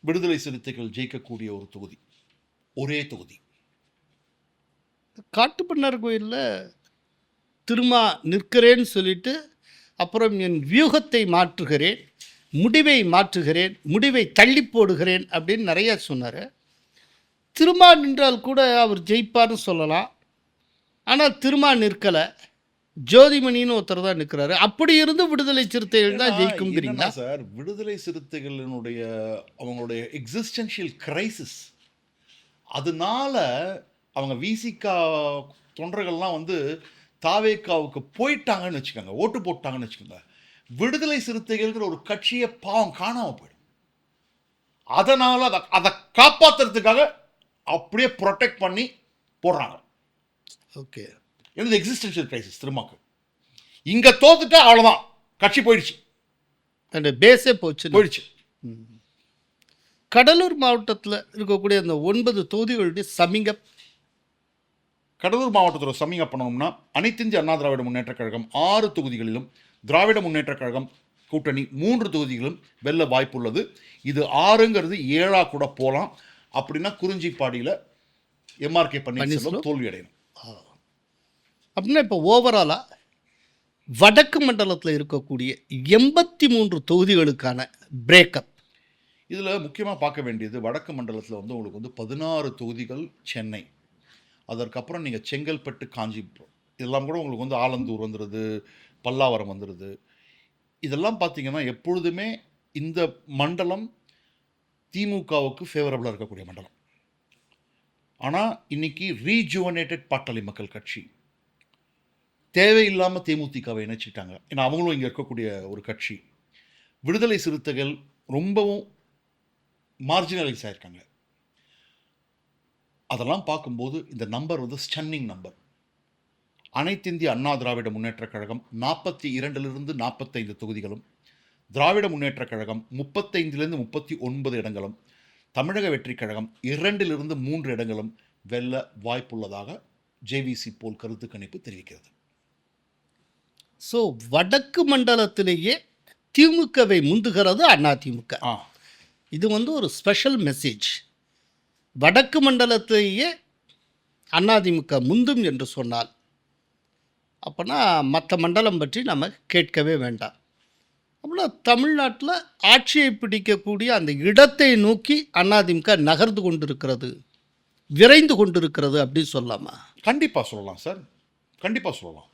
விடுதலை சிறுத்தைகள் ஜெயிக்கக்கூடிய ஒரு தொகுதி, ஒரே தொகுதி. காட்டு மன்னார் கோயிலில் திருமா நிற்கிறேன்னு சொல்லிட்டு அப்புறம் என் வியூகத்தை மாற்றுகிறேன், முடிவை மாற்றுகிறேன், முடிவை தள்ளி போடுகிறேன் அப்படின்னு நிறையா சொன்னார். திருமா நின்றால் கூட அவர் ஜெயிப்பார்னு சொல்லலாம். ஆனால் திருமா நிற்கலை, ஜோதிமணின்னு ஒருத்தர் தான் நிற்கிறாரு. அப்படி இருந்து விடுதலை சிறுத்தைகள் தான் ஜெயிக்குங்கிறீங்களா சார்? விடுதலை சிறுத்தைகளினுடைய அவங்களுடைய எக்ஸிஸ்டென்ஷியல் கிரைசிஸ், அதனால அவங்க விசிகா தொண்டர்கள்லாம் வந்து தாவேக்காவுக்கு போயிட்டாங்கன்னு வச்சுக்கோங்க, ஓட்டு போட்டாங்கன்னு வச்சுக்கோங்க. விடுதலை சிறுத்தைகள்ங்கிற ஒரு கட்சியை பாவம் காணாமல் போயிடும். அதனால் அதை காப்பாற்றுறதுக்காக அப்படியே ப்ரொடெக்ட் பண்ணி போடுறாங்க. ஓகே, எனது எக்ஸிஸ்டென்ஷியல் கிரைசிஸ் திருமாக்கு. இங்கே தோத்துட்டா அவ்வளோதான், கட்சி போயிடுச்சு, அந்த பேஸே போயிடுச்சு. கடலூர் மாவட்டத்தில் இருக்கக்கூடிய அந்த 9 தொகுதிகளுடைய சமிங்கப். கடலூர் மாவட்டத்தோட சமிங்க பண்ணணும்னா அனைத்து இந்திய அண்ணா திராவிட முன்னேற்ற கழகம் 6 தொகுதிகளிலும், திராவிட முன்னேற்ற கழகம் கூட்டணி 3 தொகுதிகளும் வெல்ல வாய்ப்புள்ளது. இது 6ங்கிறது 7 கூட போகலாம். அப்படின்னா குறிஞ்சிப்பாடியில் எம்ஆர்கே பன்னீர்செல்வம் தோல்வி அடையணும். அப்படின்னா இப்போ ஓவராலாக வடக்கு மண்டலத்தில் இருக்கக்கூடிய 83 தொகுதிகளுக்கான பிரேக்கப். இதில் முக்கியமாக பார்க்க வேண்டியது, வடக்கு மண்டலத்தில் வந்து உங்களுக்கு வந்து 16 தொகுதிகள் சென்னை, அதற்கப்புறம் நீங்கள் செங்கல்பட்டு, காஞ்சிபுரம், இதெல்லாம் கூட உங்களுக்கு வந்து ஆலந்தூர் வந்துடுது, பல்லாவரம் வந்துடுது. இதெல்லாம் பார்த்தீங்கன்னா எப்பொழுதுமே இந்த மண்டலம் திமுகவுக்கு ஃபேவரபுளாக இருக்கக்கூடிய மண்டலம். ஆனால் இன்னைக்கு ரீஜுவனேட்டட் பாட்டாளி மக்கள் கட்சி தேவையில்லாமல் தேமுதிகவை இணைச்சிட்டாங்க. ஏன்னா அவங்களும் இங்கே இருக்கக்கூடிய ஒரு கட்சி. விடுதலை சிறுத்தைகள் ரொம்பவும் மார்ஜினலைஸ் ஆகிருக்காங்க. அதெல்லாம் பார்க்கும்போது இந்த நம்பர் வந்து ஸ்டன்னிங் நம்பர். அனைத்து இந்திய அண்ணா திராவிட முன்னேற்ற கழகம் 42லிருந்து 45 தொகுதிகளும், திராவிட முன்னேற்ற கழகம் 35லிருந்து 39 இடங்களும், தமிழக வெற்றி கழகம் 2லிருந்து 3 இடங்களும் வெல்ல வாய்ப்புள்ளதாக ஜேவிசி போல் கருத்து கணிப்பு தெரிவிக்கிறது. ஸோ வடக்கு மண்டலத்திலேயே திமுகவை முந்துகிறது அதிமுக. இது வந்து ஒரு ஸ்பெஷல் மெசேஜ். வடக்கு மண்டலத்திலேயே அதிமுக முந்தும் என்று சொன்னால் அப்போனா மற்ற மண்டலம் பற்றி நம்ம கேட்கவே வேண்டாம். அப்படின்னா தமிழ்நாட்டில் ஆட்சியை பிடிக்கக்கூடிய அந்த இடத்தை நோக்கி அதிமுக நகர்ந்து கொண்டிருக்கிறது, விரைந்து கொண்டிருக்கிறது அப்படின்னு சொல்லலாமா? கண்டிப்பாக சொல்லலாம் சார், கண்டிப்பாக சொல்லலாம்.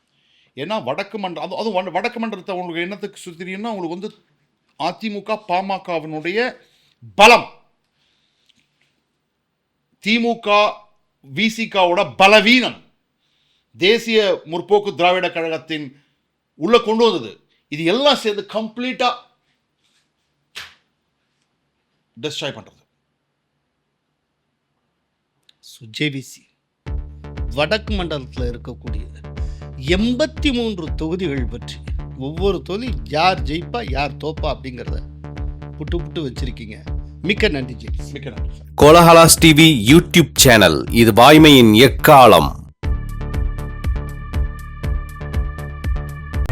ஏன்னா வடக்கு மண்டலம், அதுவும் வடக்கு மண்டலத்தை உங்களுக்கு என்னத்துக்கு சுற்றினா உங்களுக்கு வந்து அதிமுக பாமகவினுடைய பலம், திமுக விசிகாவோட பலவீனம், தேசிய முற்போக்கு திராவிட கழகத்தின் உள்ள கொண்டு வந்தது. இது எல்லாம் சேர்ந்து கம்ப்ளீட்டா டெஸ்ட்ராய் பண்றது. ஜேவிசி வடக்கு மண்டலத்தில் இருக்கக்கூடிய 83 தொகுதிகள் பற்றி ஒவ்வொரு தொகுதி யார் ஜெயிப்பா யார் தோப்பா அப்படிங்கிறத புட்டு வச்சிருக்கீங்க. மிக்க நன்றி ஜெயிஸ். மிக்க நன்றி sir. Kolahalas TV YouTube channel, இது வாய்மையின் எக்காலம்.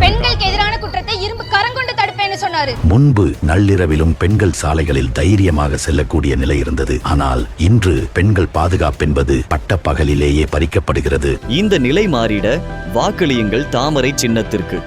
பெண்களுக்கு எதிரான குற்றத்தை இரும்பு கரங்கொண்டு தடுப்பேன்னு சொன்னாரு. முன்பு நள்ளிரவிலும் பெண்கள் சாலைகளில் தைரியமாக செல்லக்கூடிய நிலை இருந்தது. ஆனால் இன்று பெண்கள் பாதுகாப்பு என்பது பட்ட பகலிலேயே பறிக்கப்படுகிறது. இந்த நிலை மாறிட வாக்களியுங்கள் தாமரை சின்னத்திற்கு.